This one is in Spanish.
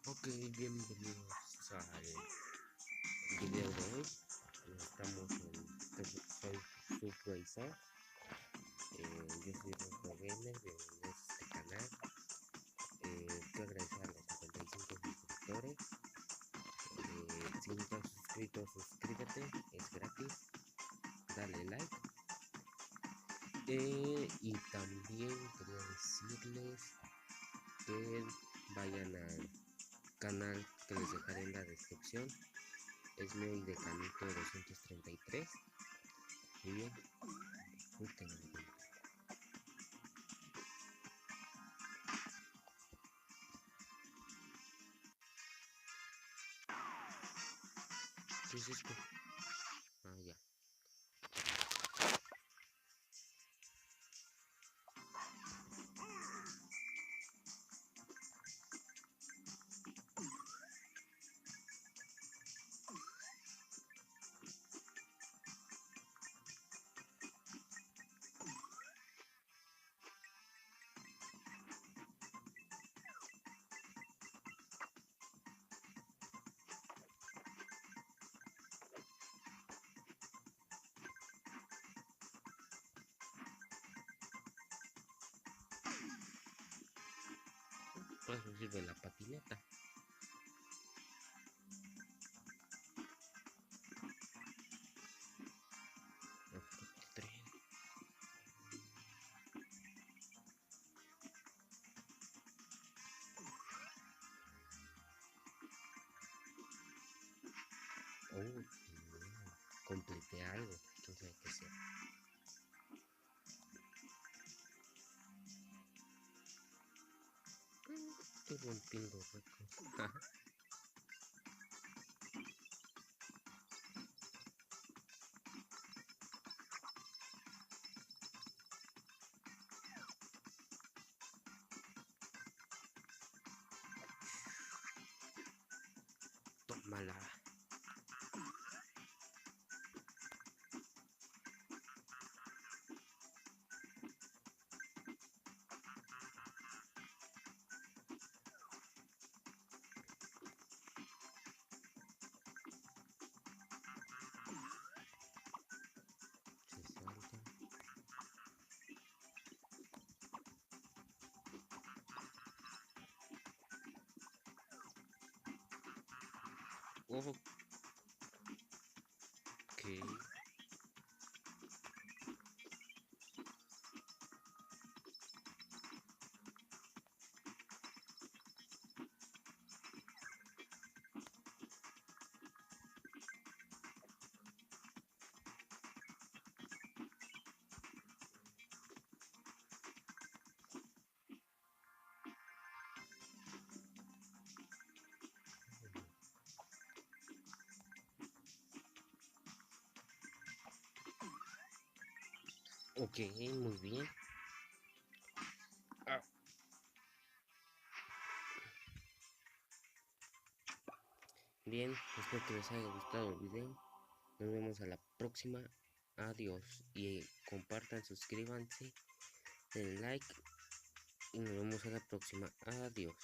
Ok, bienvenidos al video de hoy. Estamos soy Subracer. Yo soy Rojo Gamer, bienvenidos a este canal. Quiero agradecer a los 55 suscriptores. Si no estás suscrito, suscríbete, es gratis. Dale like. Y también quería decirles que vayan al canal que les dejaré en la descripción. Es muy de Canito 233. Y bien, disfruten el video. ¿Qué es esto? Ah, ya. Para eso sirve la patineta. El tren. Oh, completé algo. Quién sabe qué sea. Estoy rompiendo récords. Tómala. Se salta. Oh, ok. Ok, muy bien. Ah. Bien, espero que les haya gustado el video. Nos vemos a la próxima. Adiós. Y compartan, suscríbanse, den like. Y nos vemos a la próxima. Adiós.